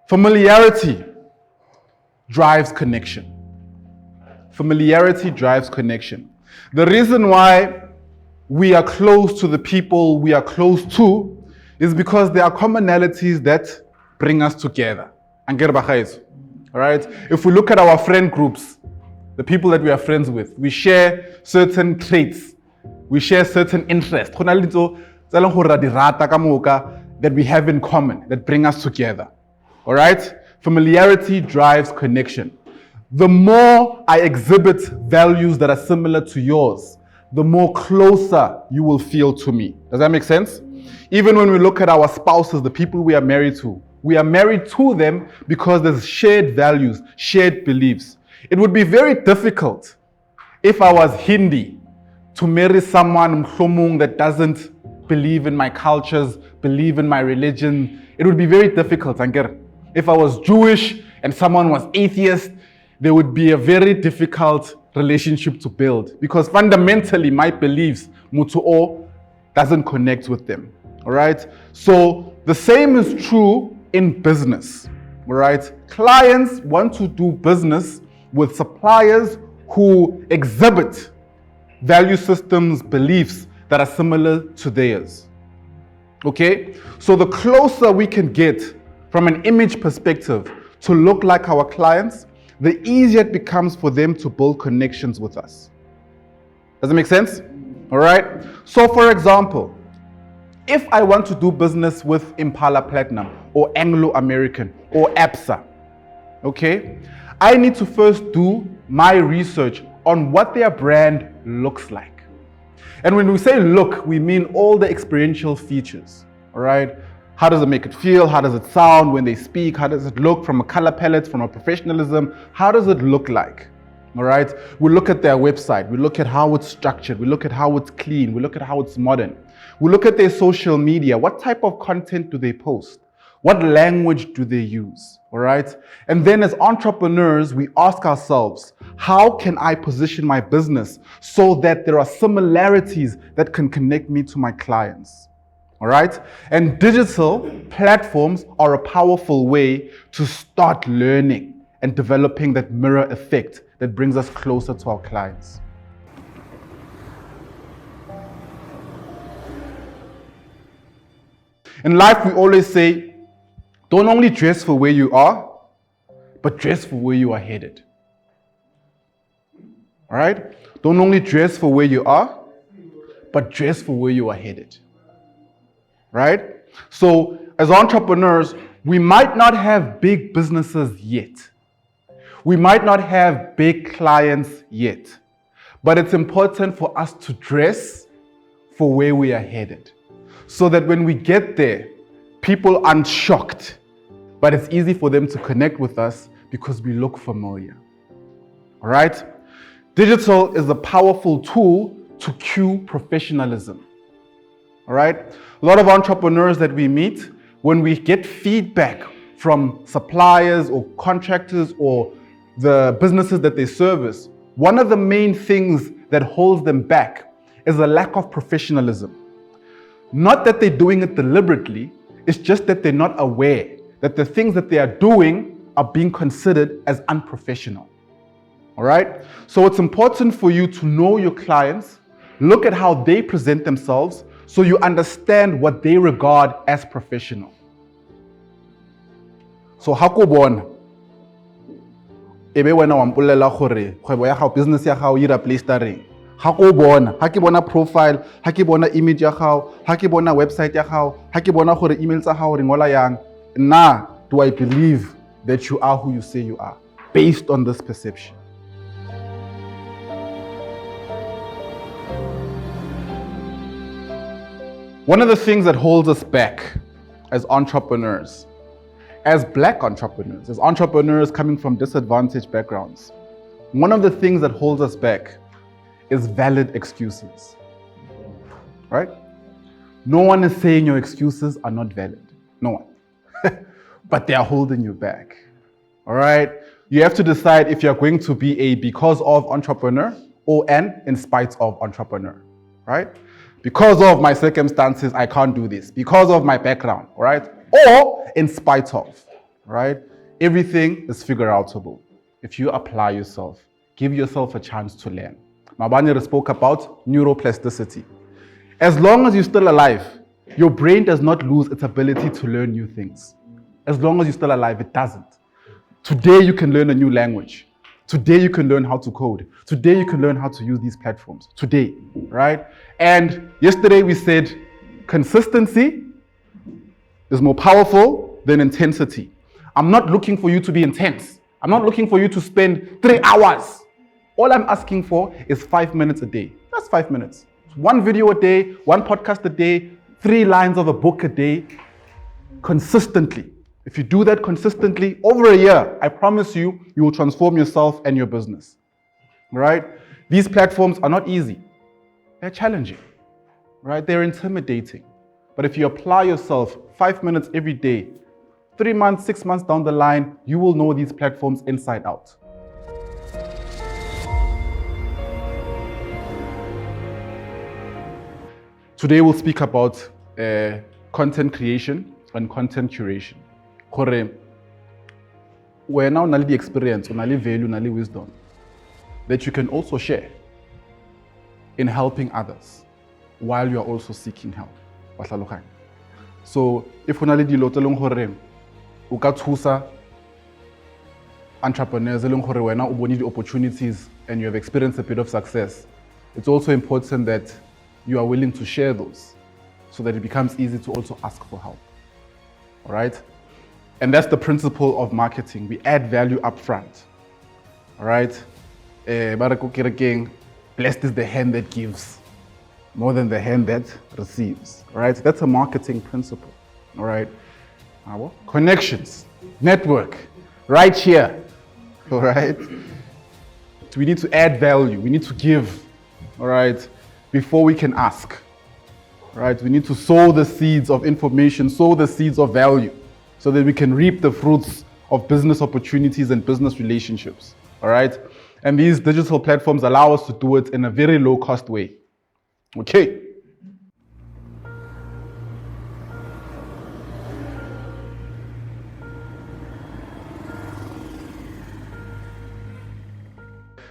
Familiarity drives connection. Familiarity drives connection. The reason why we are close to the people we are close to is because there are commonalities that bring us together. All right? If we look at our friend groups, the people that we are friends with, we share certain traits, we share certain interests that we have in common, that bring us together. All right? Familiarity drives connection. The more I exhibit values that are similar to yours, the more closer you will feel to me. Does that make sense? Even when we look at our spouses, the people we are married to them because there's shared values, shared beliefs. It would be very difficult if I was Hindi to marry someone that doesn't believe in my cultures, believe in my religion. It would be very difficult. If I was Jewish and someone was atheist, there would be a very difficult relationship to build because fundamentally my beliefs, mutuo, doesn't connect with them. All right? So the same is true in business. All right? Clients want to do business with suppliers who exhibit value systems, beliefs that are similar to theirs. Okay? So the closer we can get from an image perspective to look like our clients, the easier it becomes for them to build connections with us. Does it make sense? All right? So for example, if I want to do business with Impala Platinum or Anglo American or ABSA, okay, I need to first do my research on what their brand looks like. And when we say look, we mean all the experiential features, all right? How does it make it feel? How does it sound when they speak? How does it look from a color palette, from a professionalism? How does it look like? All right? We look at their website. We look at how it's structured. We look at how it's clean. We look at how it's modern. We look at their social media. What type of content do they post? What language do they use? All right? And then as entrepreneurs, we ask ourselves, how can I position my business so that there are similarities that can connect me to my clients? All right? And digital platforms are a powerful way to start learning and developing that mirror effect that brings us closer to our clients. In life, we always say, don't only dress for where you are, but dress for where you are headed. All right? Don't only dress for where you are, but dress for where you are headed. Right? So as entrepreneurs, we might not have big businesses yet. We might not have big clients yet. But it's important for us to dress for where we are headed. So that when we get there, people aren't shocked, but it's easy for them to connect with us because we look familiar. All right? Digital is a powerful tool to cue professionalism. All right? A lot of entrepreneurs that we meet, when we get feedback from suppliers or contractors or the businesses that they service, one of the main things that holds them back is a lack of professionalism. Not that they're doing it deliberately, it's just that they're not aware that the things that they are doing are being considered as unprofessional. All right? So it's important for you to know your clients, look at how they present themselves, so you understand what they regard as professional. So hakubona ebe wena wa mpolela gore kgwebo ya gago, business ya gago ira place stareng. Ha ke bona profile, ha ke bona image ya gago, ha ke bona website ya gago, ha ke bona gore email tsa gago re ngola yang, na do I believe that you are who you say you are based on this perception. One of the things that holds us back as entrepreneurs, as Black entrepreneurs, as entrepreneurs coming from disadvantaged backgrounds, one of the things that holds us back is valid excuses, right? No one is saying your excuses are not valid, no one, but they are holding you back, all right? You have to decide if you're going to be a because of entrepreneur or an in spite of entrepreneur, right? Because of my circumstances, I can't do this. Because of my background, all right? Or in spite of. right? Everything is figure outable if you apply yourself. Give yourself a chance to learn. Mabani spoke about neuroplasticity. As long as you're still alive, your brain does not lose its ability to learn new things. As long as you're still alive, it doesn't. Today you can learn a new language. Today you can learn how to code. Today you can learn how to use these platforms. Today, right? And yesterday we said consistency is more powerful than intensity. I'm not looking for you to be intense. I'm not looking for you to spend 3 hours. All I'm asking for is 5 minutes a day. That's 5 minutes. 1 video a day, 1 podcast a day, 3 lines of a book a day, consistently. If you do that consistently over a year, I promise you, you will transform yourself and your business, right? These platforms are not easy. They're challenging, right? They're intimidating. But if you apply yourself 5 minutes every day, 3 months, 6 months down the line, you will know these platforms inside out. Today we'll speak about content creation and content curation. We're now the experience, value, wisdom that you can also share in helping others while you are also seeking help. So if you have entrepreneurs, the opportunities and you have experienced a bit of success, it's also important that you are willing to share those so that it becomes easy to also ask for help. All right? And that's the principle of marketing. We add value up front. All right? Blessed is the hand that gives more than the hand that receives. All right? That's a marketing principle. All right? Connections, network, right here. All right? We need to add value. We need to give. All right? Before we can ask. All right? We need to sow the seeds of information, sow the seeds of value, so that we can reap the fruits of business opportunities and business relationships. All right? And these digital platforms allow us to do it in a very low cost way. Okay.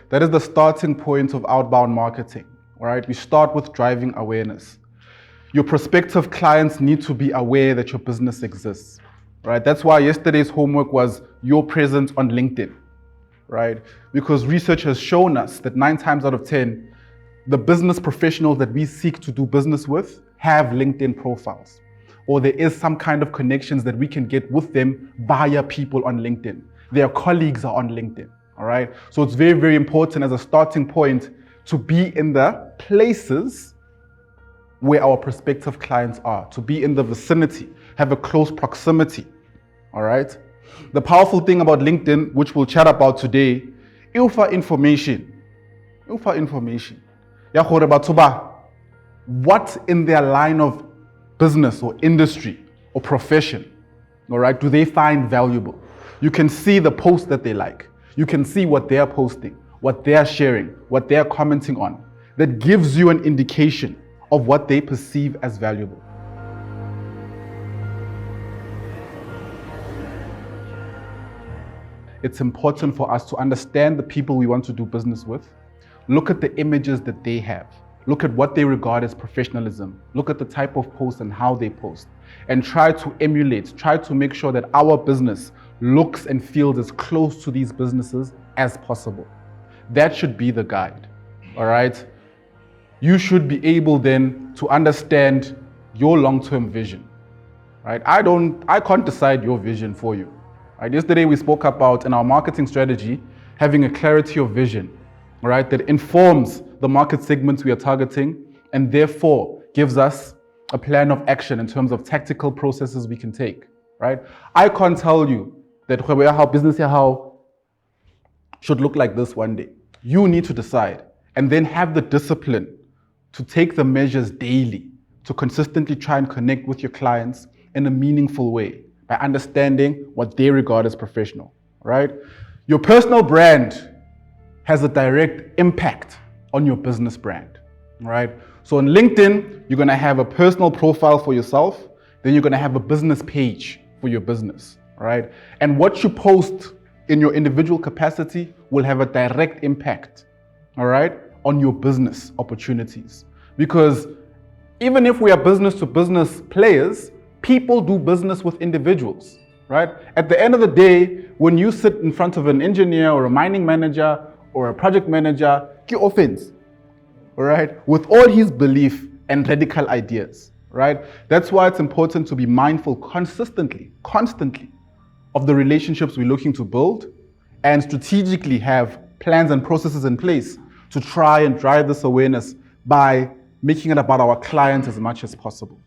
That is the starting point of outbound marketing. All right? We start with driving awareness. Your prospective clients need to be aware that your business exists. Right? That's why yesterday's homework was your presence on LinkedIn, right? Because research has shown us that 9 times out of 10, the business professionals that we seek to do business with have LinkedIn profiles, or there is some kind of connections that we can get with them via people on LinkedIn. Their colleagues are on LinkedIn, all right? So it's very, very important as a starting point to be in the places where our prospective clients are, to be in the vicinity, have a close proximity. All right. The powerful thing about LinkedIn, which we'll chat about today, information. What in their line of business or industry or profession, all right, do they find valuable? You can see the posts that they like. You can see what they're posting, what they're sharing, what they're commenting on. That gives you an indication of what they perceive as valuable. It's important for us to understand the people we want to do business with. Look at the images that they have. Look at what they regard as professionalism. Look at the type of post and how they post. And try to emulate, try to make sure that our business looks and feels as close to these businesses as possible. That should be the guide, all right? You should be able then to understand your long-term vision, right? I can't decide your vision for you. Right? Yesterday we spoke about in our marketing strategy, having a clarity of vision, right? That informs the market segments we are targeting and therefore gives us a plan of action in terms of tactical processes we can take, right? I can't tell you that how business how should look like this one day. You need to decide and then have the discipline to take the measures daily to consistently try and connect with your clients in a meaningful way, by understanding what they regard as professional, right? Your personal brand has a direct impact on your business brand, right? So on LinkedIn, you're gonna have a personal profile for yourself, then you're gonna have a business page for your business, right? And what you post in your individual capacity will have a direct impact, all right, on your business opportunities. Because even if we are business to business players, people do business with individuals, right? At the end of the day, when you sit in front of an engineer or a mining manager or a project manager, he offends, all right, with all his belief and radical ideas, right? That's why it's important to be mindful constantly of the relationships we're looking to build and strategically have plans and processes in place to try and drive this awareness by making it about our clients as much as possible.